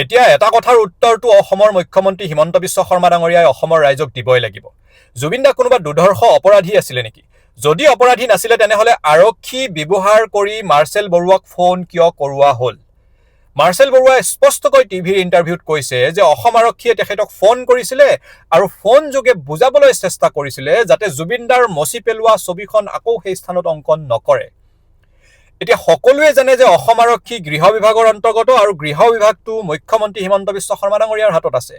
এতিয়া এটা কথাৰ উত্তৰটো অসমৰ মুখ্যমন্ত্ৰী হিমন্ত বিশ্ব শৰ্মা ডাঙৰীয়াই অসমৰ ৰাইজক দিবই লাগিব। জুবিন দা কোনোবা দুৰ্ধৰ্ষ অপৰাধী আছিলে নেকি? যদি অপৰাধী নাছিলে তেনেহলে আৰক্ষী ব্যৱহাৰ কৰি মাৰ্চেল বৰুৱাক ফোন কিয় কৰোৱা হ'ল? মাৰ্চেল বৰুৱাই স্পষ্টকৈ টিভিৰ ইণ্টাৰভিউত কৈছে যে অসম আৰক্ষীয়ে তেখেতক ফোন কৰিছিলে আৰু ফোন যোগে বুজাবলৈ চেষ্টা কৰিছিলে যাতে জুবিন দাৰ মচি পেলোৱা ছবিখন আকৌ সেই স্থানত অংকন নকৰে। এতিয়া সকলোৱে জানে যে অসম আৰক্ষী গৃহ বিভাগৰ অন্তৰ্গত আৰু গৃহ বিভাগটো মুখ্যমন্ত্ৰী হিমন্ত বিশ্ব শৰ্মা ডাঙৰীয়াৰ হাতত আছে।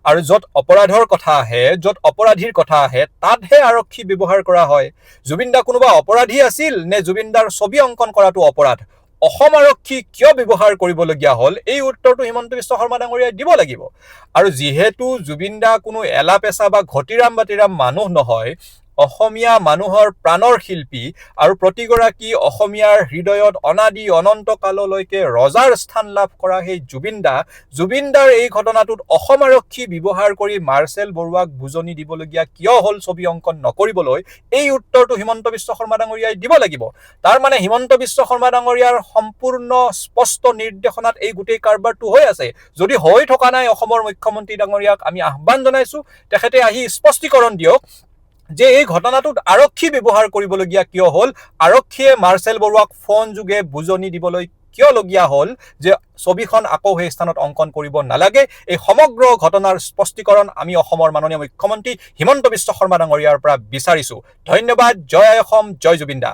আৰু য'ত অপৰাধৰ কথা আহে, য'ত অপৰাধীৰ কথা আহে, তাতহে আৰক্ষী ব্যৱহাৰ কৰা হয়। জুবিন দা কোনোবা অপৰাধী আছিল নে জুবিন দাৰ ছবি অংকন কৰাটো অপৰাধ? অসম আৰক্ষী কিয় ব্যৱহাৰ কৰিবলগীয়া হ'ল, এই উত্তৰটো হিমন্ত বিশ্ব শৰ্মা ডাঙৰীয়াই দিব লাগিব। আৰু যিহেতু জুবিন দা কোনো এলাপেচা বা ঘটিৰাম বাতিৰাম মানুহ নহয়, অসমীয়া মানুহৰ প্ৰাণৰ শিল্পী আৰু প্ৰতিগৰাকী অসমীয়াৰ হৃদয়ত অনাদি অনন্ত কাললৈকে ৰজাৰ স্থান লাভ কৰা সেই জুবিন দাৰ এই ঘটনাটোত অসম আৰক্ষী ব্যৱহাৰ কৰি মাৰ্চেল বৰুৱাক বুজনি দিবলগীয়া কিয় হ'ল ছবি অংকন নকৰিবলৈ, এই উত্তৰটো হিমন্ত বিশ্ব শৰ্মা ডাঙৰীয়াই দিব লাগিব। তাৰ মানে হিমন্ত বিশ্ব শৰ্মা ডাঙৰীয়াৰ সম্পূৰ্ণ স্পষ্ট নিৰ্দেশনাত এই গোটেই কাৰবাৰটো হৈ আছে। যদি হৈ থকা নাই, অসমৰ মুখ্যমন্ত্ৰী ডাঙৰীয়াক আমি আহ্বান জনাইছো, তেখেতে আহি স্পষ্টীকৰণ দিয়ক যে এই ঘটনাটোত আৰক্ষী ব্যৱহাৰ কৰিবলগীয়া কিয় হ'ল, আৰক্ষীয়ে মাৰ্চেল বৰুৱাক ফোন যোগে বুজনি দিবলৈ কিয় লগীয়া হ'ল যে ছবিখন আকৌ সেই স্থানত অংকন কৰিব নালাগে। এই সমগ্ৰ ঘটনাৰ স্পষ্টীকৰণ আমি অসমৰ মাননীয় মুখ্যমন্ত্ৰী হিমন্ত বিশ্ব শৰ্মা ডাঙৰীয়াৰ পৰা বিচাৰিছো। ধন্যবাদ। জয় অসম, জয় জুবিন দা।